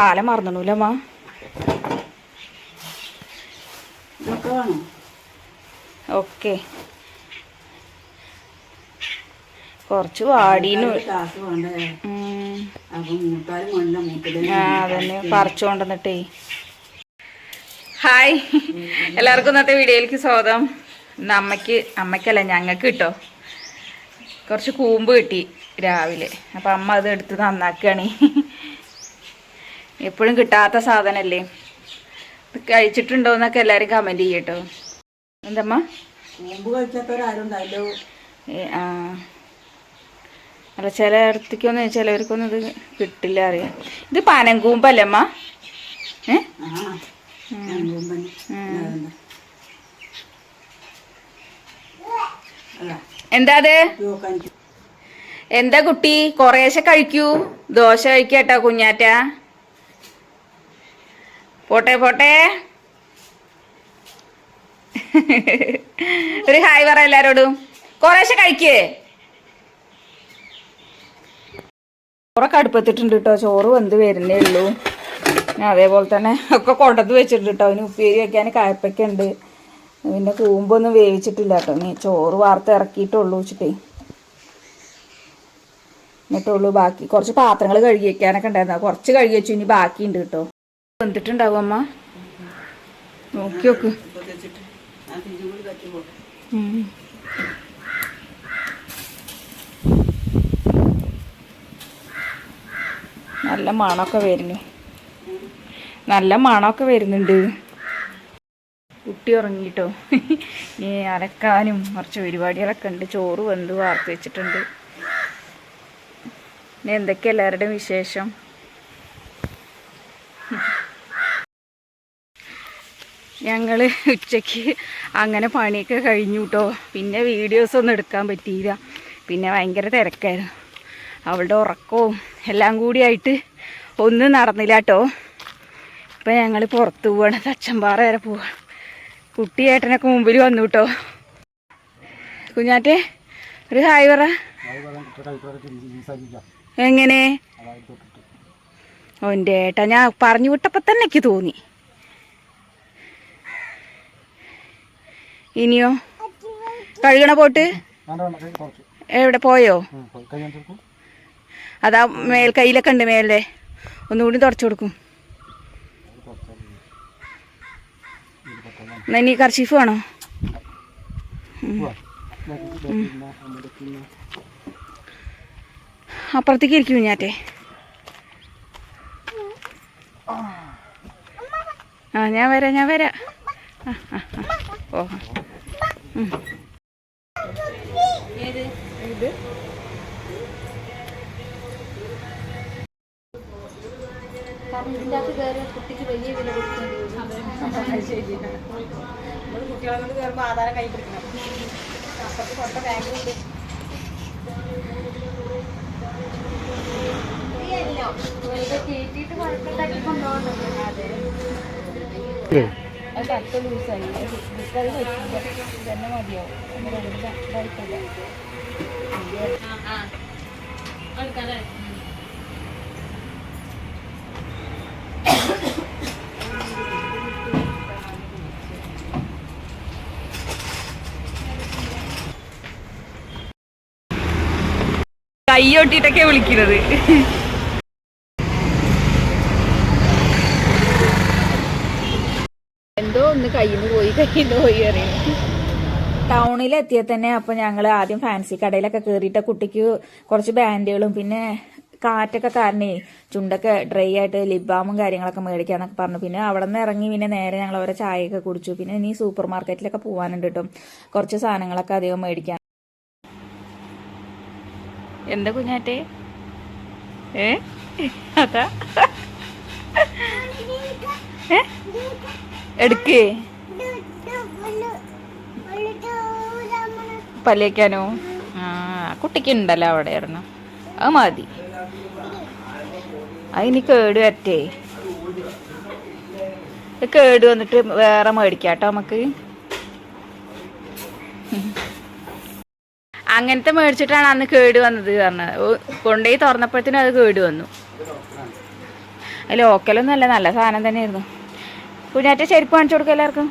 കാലം മറന്നൂലമ്മ. ഓക്കെ കുറച്ച് വാടീന് അതന്നെ പറിച്ചോണ്ടെന്നിട്ടേ. ഹായ്, എല്ലാവർക്കും ഇന്നത്തെ വീഡിയോയിലേക്ക് സ്വാഗതം. ഇന്ന് അമ്മയ്ക്കല്ല ഞങ്ങൾക്ക് കിട്ടോ കുറച്ച് കൂമ്പ് കിട്ടി രാവിലെ. അപ്പം അമ്മ അത് എടുത്ത് നന്നാക്കുകയാണ്. എപ്പോഴും കിട്ടാത്ത സാധനമല്ലേ, കഴിച്ചിട്ടുണ്ടോയെന്നൊക്കെ എല്ലാവരും കമൻറ്റ് ചെയ്യട്ടോ. എന്തമ്മ കൂമ്പ് കഴിക്കാത്തവരാരുണ്ടായല്ലോ. ആ അല്ല, ചിലയിടത്തേക്കൊന്നും ചിലവർക്കൊന്നും ഇത് കിട്ടില്ല അറിയാം. ഇത് പനങ്കൂമ്പല്ലേ അമ്മ? എന്താ അത്? എന്താ കുട്ടി, കുറേശ്ശെ കഴിക്കൂ. ദോശ കഴിക്കട്ടോ കുഞ്ഞാറ്റ. പോട്ടെ പോട്ടെ. ഒരു ഹായ് പറ എല്ലാരോടും. കുറേശ്ശെ കഴിക്കേ. ചോറൊക്കെ അടുപ്പത്തിട്ടുണ്ട് കേട്ടോ. ചോറ് വെന്ത് വരുന്നേ ഉള്ളൂ. അതേപോലെ തന്നെ ഒക്കെ കൊണ്ടത് വെച്ചിട്ടുണ്ട് കേട്ടോ. അതിന് ഉപ്പേരി വയ്ക്കാൻ കായപ്പൊക്കെ ഉണ്ട്. പിന്നെ കൂമ്പൊന്നും വേവിച്ചിട്ടില്ല കേട്ടോ. ഇനി ചോറ് വാർത്ത് ഇറക്കിയിട്ടുള്ളൂ വെച്ചിട്ടേ എന്നിട്ടുള്ളൂ. ബാക്കി കുറച്ച് പാത്രങ്ങൾ കഴുകി വയ്ക്കാനൊക്കെ ഉണ്ടായിരുന്നു. കുറച്ച് കഴുകി വെച്ചു, ഇനി ബാക്കിയുണ്ട് കേട്ടോ. വെന്തിട്ടുണ്ടാവും അമ്മ, നോക്കി നോക്ക്. നല്ല മണമൊക്കെ വരുന്നു, നല്ല മണമൊക്കെ വരുന്നുണ്ട്. കുട്ടി ഉറങ്ങിട്ടോ. ഇനി അലക്കാനും കുറച്ച് പരിപാടികളൊക്കെ ഉണ്ട്. ചോറ് വെന്ത് വാർത്ത് വെച്ചിട്ടുണ്ട്. ഇനി എന്തൊക്കെയാ എല്ലാവരുടെയും വിശേഷം? ഞങ്ങൾ ഉച്ചയ്ക്ക് അങ്ങനെ പണിയൊക്കെ കഴിഞ്ഞു കേട്ടോ. പിന്നെ വീഡിയോസൊന്നും എടുക്കാൻ പറ്റിയില്ല. പിന്നെ ഭയങ്കര തിരക്കായിരുന്നു. അവളുടെ ഉറക്കവും എല്ലാം കൂടിയായിട്ട് ഒന്നും നടന്നില്ല കേട്ടോ. ഇപ്പം ഞങ്ങൾ പുറത്ത് പോവാണ്, തച്ചമ്പാറ വരെ പോവാണ്. കുട്ടി ഏട്ടനൊക്കെ മുമ്പിൽ വന്നു കേട്ടോ. കുഞ്ഞാറ്റെ ഒരു ഹായ് പറ. എങ്ങനെ ഓൻ്റെ ഏട്ടാ ഞാൻ പറഞ്ഞു വിട്ടപ്പോൾ തന്നെ എനിക്ക് തോന്നി. ഇനിയോ കഴുകണ പോട്ട് എവിടെ പോയോ? അതാ കയ്യിലൊക്കെ ഉണ്ട് മേലെ, ഒന്നുകൂടി തുടച്ചു കൊടുക്കും. എന്നാ ഇനി കർച്ചീഫ് വേണോ? അപ്പുറത്തേക്ക് ഇരിക്കും കുഞ്ഞാറ്റെ. ആ ഞാൻ വരാം. ഓ ഇത് ഇതിൻ്റെ അകത്ത് കയറി കുട്ടിക്ക് വലിയ വില കൊടുക്കേണ്ടി വരും. ശരി, നമ്മൾ കുട്ടികളെ കൊണ്ട് കയറുമ്പോൾ ആധാരം കൈ പിടിക്കണം. അപ്പുറത്ത് കൊട്ട ബാഗുണ്ട്. കയറ്റിയിട്ട് കുഴപ്പമില്ലാക്കി കൊണ്ടുപോകണ്ടല്ലോ. അതെ, അത് കട്ട് ലൂസായി. അത് പറ്റില്ല, തന്നെ മതിയാവും. കുഴപ്പമില്ല. കയ്യൊട്ടിട്ടൊക്കെ വിളിക്കുന്നത്. എന്തോ ഒന്ന് കയ്യിന്ന് പോയി അറിയുന്നു. ടൗണിലെത്തിയ തന്നെ അപ്പം ഞങ്ങൾ ആദ്യം ഫാൻസി കടയിലൊക്കെ കയറിയിട്ട് കുട്ടിക്ക് കുറച്ച് ബാൻഡുകളും പിന്നെ കാറ്റൊക്കെ കാരണേ ചുണ്ടൊക്കെ ഡ്രൈ ആയിട്ട് ലിപ് ബാമും കാര്യങ്ങളൊക്കെ മേടിക്കാന്നൊക്കെ പറഞ്ഞു. പിന്നെ അവിടെ നിന്ന് ഇറങ്ങി പിന്നെ നേരെ ഞങ്ങൾ അവരെ ചായയൊക്കെ കുടിച്ചു. പിന്നെ ഇനി സൂപ്പർ മാർക്കറ്റിലൊക്കെ പോകാനുണ്ട് കേട്ടോ, കുറച്ച് സാധനങ്ങളൊക്കെ അധികം മേടിക്കാൻ. എന്താ കുഞ്ഞാറ്റെ? അതാ എടുക്കേ പല്ലേക്കാനോ? ആ കുട്ടിക്ക് ഉണ്ടല്ലോ അവിടെ ആയിരുന്നു, അത് മതി. അതിന് കേട് വരട്ടെ, കേട് വന്നിട്ട് വേറെ മേടിക്കാട്ടോ നമുക്ക്. അങ്ങനത്തെ മേടിച്ചിട്ടാണ് അന്ന് കേട് വന്നത് പറഞ്ഞത്. കൊണ്ടുപോയി തുറന്നപ്പോഴത്തേനും അത് കേട് വന്നു. അത് ലോക്കലൊന്നും അല്ല, നല്ല സാധനം തന്നെയായിരുന്നു. കുഞ്ഞാറ്റ ചെരുപ്പ് കാണിച്ചു കൊടുക്കുക എല്ലാവർക്കും.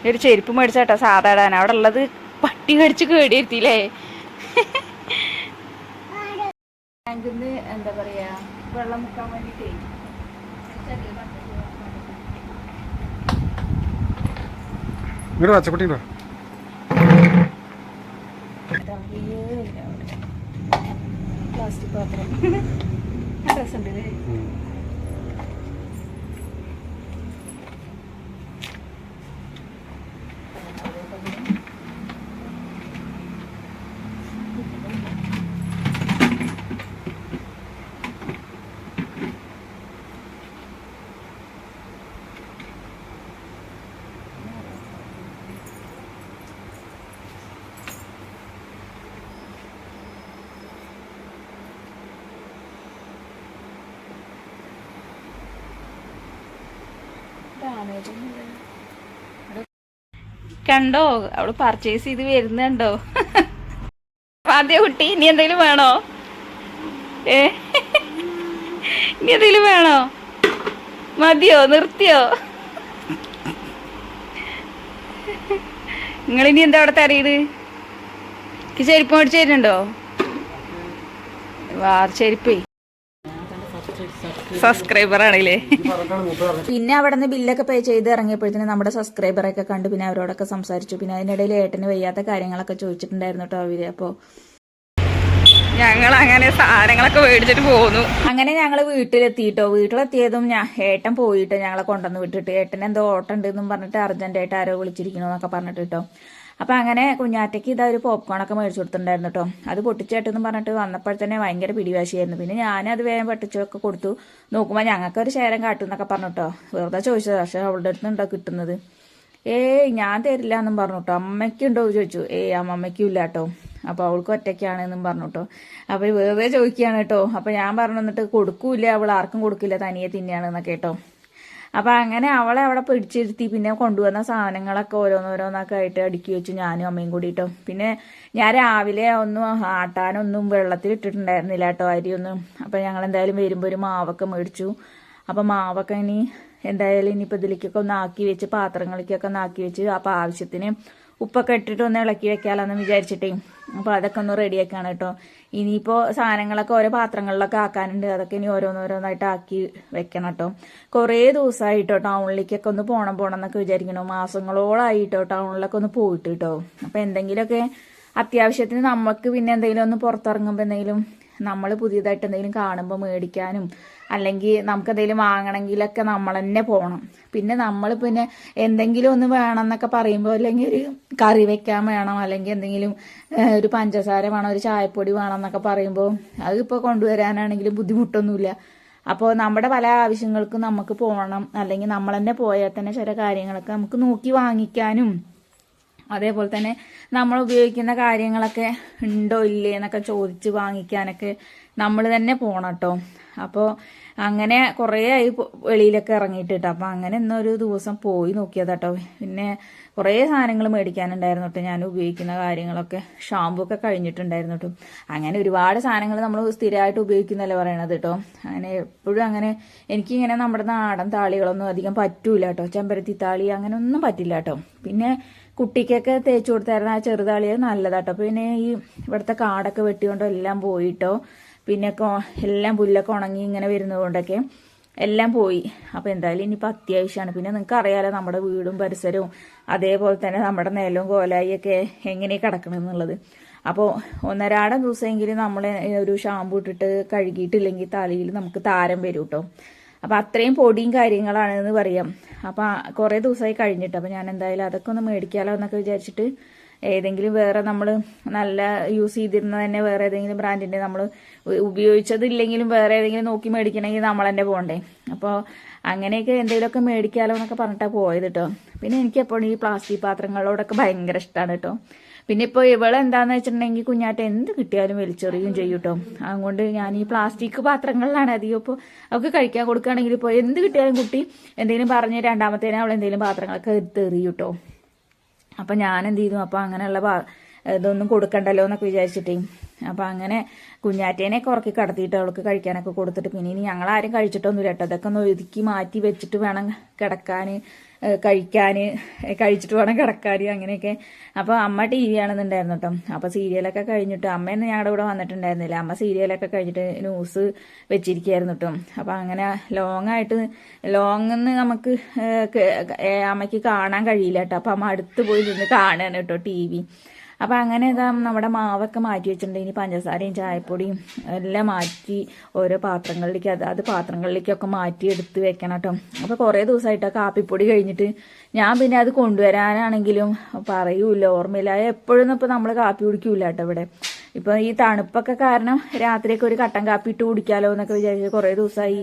ഒരു ചെരുപ്പ് മേടിച്ചാട്ടോ സാധാരണ. അവിടെ ഉള്ളത് പട്ടി കടിച്ച് കേടിയിരുത്തില്ലേ. ടാങ്കിന്ന് എന്താ പറയാ വെള്ളം മുക്കാൻ വേണ്ടിട്ടേ പച്ചക്കുട്ടി പ്ലാസ്റ്റിക് പാത്രം രസമുണ്ട്. കണ്ടോ അവള് പർച്ചേസ് ചെയ്ത് വരുന്നുണ്ടോ? ആദ്യ കുട്ടി ഇനി എന്തെങ്കിലും വേണോ? ഇനി എന്തെങ്കിലും വേണോ? മതിയോ? നിർത്തിയോ? നിങ്ങളിനി എന്താ അവിടെ തരയത്? ചെരുപ്പ് മേടിച്ച് തരുന്നുണ്ടോ? ചെരുപ്പേ സബ്സ്ക്രൈബർ ആണല്ലേ. പിന്നെ അവിടെ നിന്ന് ബില്ലൊക്കെ പേ ചെയ്ത് ഇറങ്ങിയപ്പോഴത്തേനും നമ്മുടെ സബ്സ്ക്രൈബറൊക്കെ കണ്ടു. പിന്നെ അവരോടൊക്കെ സംസാരിച്ചു. പിന്നെ അതിനിടയിൽ ഏട്ടന് വയ്യാത്ത കാര്യങ്ങളൊക്കെ ചോദിച്ചിട്ടുണ്ടായിരുന്നു കേട്ടോ അവര്. അപ്പോൾ ഞങ്ങൾ അങ്ങനെ സാധനങ്ങളൊക്കെ മേടിച്ചിട്ട് പോന്നു. അങ്ങനെ ഞങ്ങൾ വീട്ടിലെത്തിയിട്ടോ. വീട്ടിലെത്തിയതും ഏട്ടൻ പോയിട്ട് ഞങ്ങളെ കൊണ്ടുവന്ന് വിട്ടിട്ട്, ഏട്ടൻ എന്തോ ഓട്ടം ഉണ്ടെന്നും പറഞ്ഞിട്ട് അർജന്റായിട്ട് ആരോ വിളിച്ചിരിക്കണോന്നൊക്കെ പറഞ്ഞിട്ട് കേട്ടോ. അപ്പം അങ്ങനെ കുഞ്ഞാറ്റയ്ക്ക് ഇതാ ഒരു പോപ്കോണൊക്കെ മേടിച്ചു കൊടുത്തിട്ടുണ്ടായിരുന്നു കേട്ടോ. അത് പൊട്ടിച്ചേട്ടെന്ന് പറഞ്ഞിട്ട് വന്നപ്പോഴത്തന്നെ ഭയങ്കര പിടിവാശിയായിരുന്നു. പിന്നെ ഞാനത് വേഗം പൊട്ടിച്ചൊക്കെ കൊടുത്തു. നോക്കുമ്പോൾ ഞങ്ങൾക്കൊരു ശേരം കാട്ടും എന്നൊക്കെ പറഞ്ഞു കേട്ടോ. വെറുതെ ചോദിച്ചത്. പക്ഷെ അവളുടെ അടുത്ത് ഉണ്ടോ കിട്ടുന്നത്? ഞാൻ തരില്ല എന്നും പറഞ്ഞു കേട്ടോ. അമ്മയ്ക്കുണ്ടോ ചോദിച്ചു. അമ്മയ്ക്കും ഇല്ല കേട്ടോ. അപ്പോൾ അവൾക്ക് ഒറ്റയ്ക്കാണെന്നും പറഞ്ഞു കേട്ടോ. അപ്പോൾ വെറുതെ ചോദിക്കുകയാണ് കേട്ടോ. അപ്പോൾ ഞാൻ പറഞ്ഞു എന്നിട്ട് കൊടുക്കൂല, അവൾ ആർക്കും കൊടുക്കില്ല, തനിയെ തിന്നെയാണെന്നൊക്കെ കേട്ടോ. അപ്പം അങ്ങനെ അവളെ അവിടെ പിടിച്ചിരുത്തി. പിന്നെ കൊണ്ടുവന്ന സാധനങ്ങളൊക്കെ ഓരോന്നോരോന്നൊക്കെ ആയിട്ട് അടുക്കി വെച്ചു ഞാനും അമ്മയും കൂടിയിട്ടോ. പിന്നെ ഞാൻ രാവിലെ ഒന്നും ആട്ടാനൊന്നും വെള്ളത്തിൽ ഇട്ടിട്ടുണ്ടായിരുന്നില്ല കേട്ടോ, അരിയൊന്നും. അപ്പം ഞങ്ങൾ എന്തായാലും വരുമ്പോൾ ഒരു മാവൊക്കെ മേടിച്ചു. അപ്പം മാവൊക്കെ ഇനി എന്തായാലും ഇനിയിപ്പോൾ ഇതിലേക്കൊക്കെ ഒന്ന് ആക്കി വെച്ച്, പാത്രങ്ങളിലേക്കൊക്കെ ഒന്ന് ആക്കി വെച്ച്, അപ്പം ആവശ്യത്തിന് ഉപ്പൊക്കെ ഇട്ടിട്ട് ഒന്ന് ഇളക്കി വെക്കാമെന്ന് വിചാരിച്ചിട്ടേ. അപ്പോൾ അതൊക്കെ ഒന്ന് റെഡിയാക്കാണ് കേട്ടോ. ഇനിയിപ്പോൾ സാധനങ്ങളൊക്കെ ഓരോ പാത്രങ്ങളിലൊക്കെ ആക്കാനുണ്ട്. അതൊക്കെ ഇനി ഓരോന്നോരോന്നായിട്ട് ആക്കി വെക്കണം കേട്ടോ. കുറേ ദിവസമായിട്ടോ ടൗണിലേക്കൊക്കെ ഒന്ന് പോണം എന്നൊക്കെ വിചാരിക്കണം. മാസങ്ങളോളായിട്ടോ ടൗണിലൊക്കെ ഒന്ന് പോയിട്ട് കേട്ടോ. അപ്പോൾ എന്തെങ്കിലുമൊക്കെ അത്യാവശ്യത്തിന് നമുക്ക് പിന്നെ എന്തെങ്കിലും ഒന്ന് പുറത്തിറങ്ങുമ്പോൾ എന്തെങ്കിലും നമ്മൾ പുതിയതായിട്ട് എന്തെങ്കിലും കാണുമ്പോൾ മേടിക്കാനും അല്ലെങ്കിൽ നമുക്ക് എന്തെങ്കിലും വാങ്ങണമെങ്കിലൊക്കെ നമ്മൾ തന്നെ പോകണം. പിന്നെ നമ്മൾ പിന്നെ എന്തെങ്കിലും ഒന്ന് വേണം എന്നൊക്കെ പറയുമ്പോൾ, അല്ലെങ്കിൽ ഒരു കറി വെക്കാൻ വേണം, അല്ലെങ്കിൽ എന്തെങ്കിലും ഒരു പഞ്ചസാര വേണം, ഒരു ചായപ്പൊടി വേണം എന്നൊക്കെ പറയുമ്പോൾ അതിപ്പോൾ കൊണ്ടുവരാനാണെങ്കിലും ബുദ്ധിമുട്ടൊന്നുമില്ല. അപ്പോൾ നമ്മുടെ പല ആവശ്യങ്ങൾക്കും നമുക്ക് പോകണം, അല്ലെങ്കിൽ നമ്മൾ തന്നെ പോയാൽ തന്നെ ചില കാര്യങ്ങളൊക്കെ നമുക്ക് നോക്കി വാങ്ങിക്കാനും, അതേപോലെ തന്നെ നമ്മൾ ഉപയോഗിക്കുന്ന കാര്യങ്ങളൊക്കെ ഉണ്ടോ ഇല്ലേ എന്നൊക്കെ ചോദിച്ച് വാങ്ങിക്കാനൊക്കെ നമ്മൾ തന്നെ പോകണം കേട്ടോ. അപ്പോൾ അങ്ങനെ കുറേ ആയി വെളിയിലൊക്കെ ഇറങ്ങിയിട്ടിട്ടോ. അപ്പോൾ അങ്ങനെ ഇന്നൊരു ദിവസം പോയി നോക്കിയതാട്ടോ. പിന്നെ കുറേ സാധനങ്ങൾ മേടിക്കാനുണ്ടായിരുന്നു കേട്ടോ. ഞാൻ ഉപയോഗിക്കുന്ന കാര്യങ്ങളൊക്കെ ഷാമ്പു ഒക്കെ കഴിഞ്ഞിട്ടുണ്ടായിരുന്നു കേട്ടോ. അങ്ങനെ ഒരുപാട് സാധനങ്ങൾ നമ്മൾ സ്ഥിരമായിട്ട് ഉപയോഗിക്കുന്നല്ലേ പറയണത് കേട്ടോ. അങ്ങനെ എപ്പോഴും അങ്ങനെ എനിക്കിങ്ങനെ നമ്മുടെ നാടൻ താളികളൊന്നും അധികം പറ്റൂല കേട്ടോ. ചെമ്പരത്തി താളി അങ്ങനെ ഒന്നും പറ്റില്ല കേട്ടോ. പിന്നെ കുട്ടിക്കൊക്കെ തേച്ച് കൊടുത്തായിരുന്നു ആ ചെറുതാളിയത് നല്ലതാട്ടോ. പിന്നെ ഈ ഇവിടുത്തെ കാടൊക്കെ വെട്ടിക്കൊണ്ടോ എല്ലാം പോയിട്ടോ. പിന്നെ എല്ലാം പുല്ലൊക്കെ ഉണങ്ങി ഇങ്ങനെ വരുന്നത് കൊണ്ടൊക്കെ എല്ലാം പോയി. അപ്പോൾ എന്തായാലും ഇനിയിപ്പോൾ അത്യാവശ്യമാണ്. പിന്നെ നിങ്ങൾക്ക് അറിയാലോ നമ്മുടെ വീടും പരിസരവും അതേപോലെ തന്നെ നമ്മുടെ നിലവും കോലായിയൊക്കെ എങ്ങനെ കിടക്കണമെന്നുള്ളത്. അപ്പോൾ ഒന്നരാടം ദിവസമെങ്കിലും നമ്മൾ ഒരു ഷാമ്പു ഇട്ടിട്ട് കഴുകിയിട്ടില്ലെങ്കിൽ തലയിൽ നമുക്ക് താരം വരും കേട്ടോ. അപ്പം അത്രയും പൊടിയും കാര്യങ്ങളാണെന്ന് പറയാം. അപ്പം കുറേ ദിവസമായി കഴിഞ്ഞിട്ട് അപ്പം ഞാൻ എന്തായാലും അതൊക്കെ ഒന്ന് മേടിക്കാമല്ലോ എന്നൊക്കെ വിചാരിച്ചിട്ട് ഏതെങ്കിലും വേറെ നമ്മൾ നല്ല യൂസ് ചെയ്തിരുന്ന തന്നെ വേറെ ഏതെങ്കിലും ബ്രാൻഡിൻ്റെ നമ്മൾ ഉപയോഗിച്ചതില്ലെങ്കിലും വേറെ ഏതെങ്കിലും നോക്കി മേടിക്കണമെങ്കിൽ നമ്മൾ തന്നെ പോകണ്ടേ. അപ്പോൾ അങ്ങനെയൊക്കെ എന്തെങ്കിലുമൊക്കെ മേടിക്കാമല്ലോ എന്നൊക്കെ പറഞ്ഞിട്ടാണ് പോയത് കേട്ടോ. പിന്നെ എനിക്ക് എപ്പോഴും ഈ പ്ലാസ്റ്റിക് പാത്രങ്ങളോടൊക്കെ ഭയങ്കര ഇഷ്ടമാണ് കേട്ടോ. പിന്നെ ഇപ്പോൾ ഇവളെന്താണെന്ന് വെച്ചിട്ടുണ്ടെങ്കിൽ കുഞ്ഞാട്ട എന്ത് കിട്ടിയാലും വലിച്ചെറിയും ചെയ്യും കേട്ടോ. അതുകൊണ്ട് ഞാൻ ഈ പ്ലാസ്റ്റിക് പാത്രങ്ങളിലാണ് അധികം. ഇപ്പോൾ അവൾക്ക് കഴിക്കാൻ കൊടുക്കുകയാണെങ്കിൽ ഇപ്പോൾ എന്ത് കിട്ടിയാലും കുട്ടി എന്തെങ്കിലും പറഞ്ഞ് രണ്ടാമത്തേനെ അവൾ എന്തെങ്കിലും പാത്രങ്ങളൊക്കെ എടുത്തെറിയും കേട്ടോ. അപ്പം ഞാൻ എന്ത് ചെയ്തു, അപ്പോൾ അങ്ങനെയുള്ള ഇതൊന്നും കൊടുക്കണ്ടല്ലോ എന്നൊക്കെ വിചാരിച്ചിട്ടേ അപ്പം അങ്ങനെ കുഞ്ഞാറ്റേനെയൊക്കെ ഉറക്കി കടത്തിയിട്ട് അവൾക്ക് കഴിക്കാനൊക്കെ കൊടുത്തിട്ട് പിന്നെ ഇനി ഞങ്ങളാരും കഴിച്ചിട്ടൊന്നുമില്ല കേട്ടോ. അതൊക്കെ ഒന്ന് ഒതുക്കി മാറ്റി വെച്ചിട്ട് വേണം കിടക്കാൻ, കഴിച്ചിട്ട് വേണം കിടക്കാൻ അങ്ങനെയൊക്കെ. അപ്പോൾ അമ്മ ടി വി ആണെന്നുണ്ടായിരുന്നു കേട്ടോ. അപ്പോൾ സീരിയലൊക്കെ കഴിഞ്ഞിട്ട് അമ്മയൊന്നും ഞങ്ങളുടെ കൂടെ വന്നിട്ടുണ്ടായിരുന്നില്ല. അമ്മ സീരിയലൊക്കെ കഴിഞ്ഞിട്ട് ന്യൂസ് വെച്ചിരിക്കുകയായിരുന്നു കേട്ടോ. അപ്പോൾ അങ്ങനെ ലോങ്ങെന്ന് നമുക്ക് അമ്മയ്ക്ക് കാണാൻ കഴിയില്ല കേട്ടോ. അപ്പോൾ അമ്മ അടുത്ത് പോയി നിന്ന് കാണുകയാണ് കേട്ടോ ടി വി. അപ്പം അങ്ങനെ ഇതാ നമ്മുടെ മാവൊക്കെ മാറ്റി വെച്ചിട്ടുണ്ട്. ഇനി പഞ്ചസാരയും ചായപ്പൊടിയും എല്ലാം മാറ്റി ഓരോ പാത്രങ്ങളിലേക്ക് അതാത് പാത്രങ്ങളിലേക്കൊക്കെ മാറ്റി എടുത്ത് വെക്കണം കേട്ടോ. അപ്പോൾ കുറേ ദിവസമായിട്ട് ആ കാപ്പിപ്പൊടി കഴിഞ്ഞിട്ട് ഞാൻ പിന്നെ അത് കൊണ്ടുവരാനാണെങ്കിലും പറയൂല, ഓർമ്മയില്ല. എപ്പോഴൊന്നും ഇപ്പോൾ നമ്മൾ കാപ്പി കുടിക്കൂല കേട്ടോ ഇവിടെ. ഇപ്പം ഈ തണുപ്പൊക്കെ കാരണം രാത്രിയൊക്കെ ഒരു കട്ടൻ കാപ്പി ഇട്ട് കുടിക്കാലോ എന്നൊക്കെ വിചാരിച്ച് കുറേ ദിവസമായി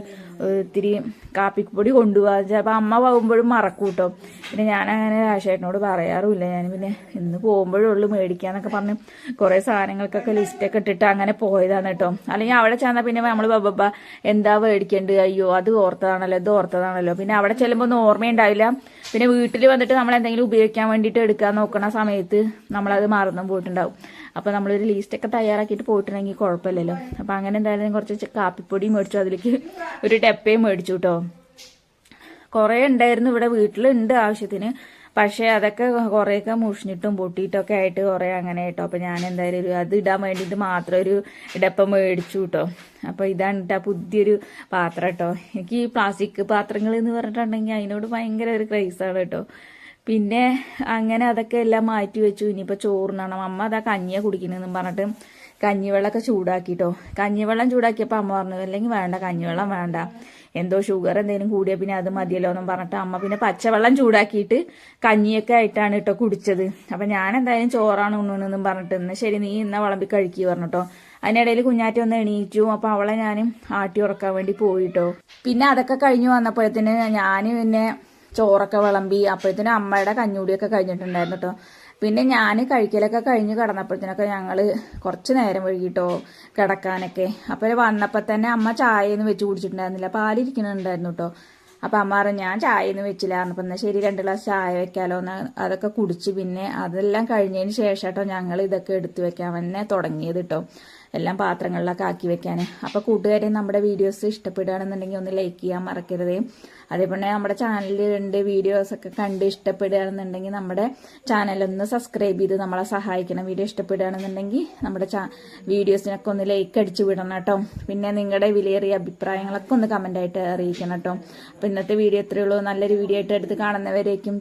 ഇത്തിരി കാപ്പിപ്പൊടി കൊണ്ടുപോകാൻ. ചിലപ്പോൾ അമ്മ പോകുമ്പോഴും മറക്കും കേട്ടോ. പിന്നെ ഞാനങ്ങനെ രാശേട്ടനോട് പറയാറുമില്ല. ഞാൻ പിന്നെ ഇന്ന് പോകുമ്പോഴുള്ളൂ മേടിക്കാന്നൊക്കെ പറഞ്ഞ് കുറേ സാധനങ്ങൾക്കൊക്കെ ലിസ്റ്റൊക്കെ ഇട്ടിട്ട് അങ്ങനെ പോയതാണ് കേട്ടോ. അല്ലെങ്കിൽ അവിടെ ചെന്നാൽ പിന്നെ നമ്മൾ ബബ്ബ എന്താ മേടിക്കേണ്ടത്, അയ്യോ അത് ഓർത്തതാണല്ലോ ഇത് ഓർത്തതാണല്ലോ. പിന്നെ അവിടെ ചെല്ലുമ്പോൾ ഒന്നും ഓർമ്മയുണ്ടാവില്ല. പിന്നെ വീട്ടിൽ വന്നിട്ട് നമ്മൾ എന്തെങ്കിലും ഉപയോഗിക്കാൻ വേണ്ടിയിട്ട് എടുക്കാൻ നോക്കണ സമയത്ത് നമ്മളത് മറന്നും പോയിട്ടുണ്ടാവും. അപ്പോൾ നമ്മളൊരു ലിസ്റ്റൊക്കെ തയ്യാറാക്കിയിട്ട് പോയിട്ടുണ്ടെങ്കിൽ കുഴപ്പമില്ലല്ലോ. അപ്പോൾ അങ്ങനെ എന്തായാലും കുറച്ച് കാപ്പിപ്പൊടി മേടിച്ചു, അതിലേക്ക് ഒരു ഡപ്പയും മേടിച്ചു കേട്ടോ. കുറേ ഉണ്ടായിരുന്നു ഇവിടെ, വീട്ടിലുണ്ട് ആവശ്യത്തിന്. പക്ഷേ അതൊക്കെ കുറേയൊക്കെ മുഷിഞ്ഞിട്ടും പൊട്ടിയിട്ടൊക്കെ ആയിട്ട് കുറേ അങ്ങനെ കേട്ടോ. അപ്പോൾ ഞാൻ എന്തായാലും അത് ഇടാൻ വേണ്ടിയിട്ട് മാത്രം ഒരു ഡപ്പം മേടിച്ചു കേട്ടോ. അപ്പോൾ ഇതാണ് കേട്ടോ പുതിയൊരു പാത്രം കേട്ടോ. എനിക്ക് ഈ പ്ലാസ്റ്റിക് പാത്രങ്ങൾ എന്ന് പറഞ്ഞിട്ടുണ്ടെങ്കിൽ അതിനോട് ഭയങ്കര ഒരു ക്രൈസാണ് കേട്ടോ. പിന്നെ അങ്ങനെ അതൊക്കെ എല്ലാം മാറ്റി വെച്ചു. ഇനിയിപ്പോൾ ചോറിനണം. അമ്മ അതാ കഞ്ഞിയാണ് കുടിക്കണമെന്നും പറഞ്ഞിട്ട് കഞ്ഞിവെള്ളമൊക്കെ ചൂടാക്കിട്ടോ. കഞ്ഞിവെള്ളം ചൂടാക്കിയപ്പോൾ അമ്മ പറഞ്ഞു അല്ലെങ്കിൽ വേണ്ട കഞ്ഞിവെള്ളം വേണ്ട, എന്തോ ഷുഗർ എന്തെങ്കിലും കൂടിയാൽ പിന്നെ അത് മതിയല്ലോ എന്നും പറഞ്ഞിട്ട് അമ്മ പിന്നെ പച്ചവെള്ളം ചൂടാക്കിയിട്ട് കഞ്ഞിയൊക്കെ ആയിട്ടാണ് കേട്ടോ കുടിച്ചത്. അപ്പം ഞാൻ എന്തായാലും ചോറാണ് ഉണ്ണുന്നെന്നും പറഞ്ഞിട്ട് ഇന്ന് ശരി നീ ഇന്ന വിളമ്പി കഴിക്കുക പറഞ്ഞിട്ടോ. അതിനിടയിൽ കുഞ്ഞാറ്റി ഒന്ന് എണീച്ചു. അപ്പോൾ അവളെ ഞാനും ആട്ടി ഉറക്കാൻ വേണ്ടി പോയിട്ടോ. പിന്നെ അതൊക്കെ കഴിഞ്ഞ് വന്നപ്പോഴത്തേന് ഞാൻ പിന്നെ ചോറൊക്കെ വിളമ്പി. അപ്പോഴത്തേനും അമ്മയുടെ കഞ്ഞൂടിയൊക്കെ കഴിഞ്ഞിട്ടുണ്ടായിരുന്നു കേട്ടോ. പിന്നെ ഞാൻ കഴിക്കലൊക്കെ കഴിഞ്ഞ് കിടന്നപ്പോഴത്തേനൊക്കെ ഞങ്ങൾ കുറച്ച് നേരം വൈകിട്ടോ കിടക്കാനൊക്കെ. അപ്പോൾ വന്നപ്പോൾ തന്നെ അമ്മ ചായയൊന്നും വെച്ച് കുടിച്ചിട്ടുണ്ടായിരുന്നില്ല, പാലിരിക്കുന്നുണ്ടായിരുന്നു കേട്ടോ. അപ്പം അമ്മ പറഞ്ഞു ഞാൻ ചായയൊന്നും വെച്ചില്ല. അപ്പം എന്നാൽ ശരി 2 ഗ്ലാസ് ചായ വെക്കാലോ എന്ന് അതൊക്കെ കുടിച്ച് പിന്നെ അതെല്ലാം കഴിഞ്ഞതിന് ശേഷം കേട്ടോ ഞങ്ങൾ ഇതൊക്കെ എടുത്തു വെക്കാൻ തന്നെ തുടങ്ങിയത് കേട്ടോ. എല്ലാം പാത്രങ്ങളിലൊക്കെ ആക്കി വെക്കാൻ. അപ്പോൾ കൂട്ടുകാരെ നമ്മുടെ വീഡിയോസ് ഇഷ്ടപ്പെടുകയാണെന്നുണ്ടെങ്കിൽ ഒന്ന് ലൈക്ക് ചെയ്യാൻ മറക്കരുതേ. അതേപോലെ നമ്മുടെ ചാനലിലുണ്ട് വീഡിയോസൊക്കെ കണ്ട് ഇഷ്ടപ്പെടുകയാണെന്നുണ്ടെങ്കിൽ നമ്മുടെ ചാനലൊന്ന് സബ്സ്ക്രൈബ് ചെയ്ത് നമ്മളെ സഹായിക്കണം. വീഡിയോ ഇഷ്ടപ്പെടുകയാണെന്നുണ്ടെങ്കിൽ നമ്മുടെ വീഡിയോസിനൊക്കെ ഒന്ന് ലൈക്ക് അടിച്ച് വിടണം കേട്ടോ. പിന്നെ നിങ്ങളുടെ വിലയേറിയ അഭിപ്രായങ്ങളൊക്കെ ഒന്ന് കമൻ്റായിട്ട് അറിയിക്കണം കേട്ടോ. അപ്പോൾ ഇന്നത്തെ വീഡിയോ ഇത്രയേ ഉള്ളൂ. നല്ലൊരു വീഡിയോ ആയിട്ട് എടുത്ത് കാണുന്നവരേക്കും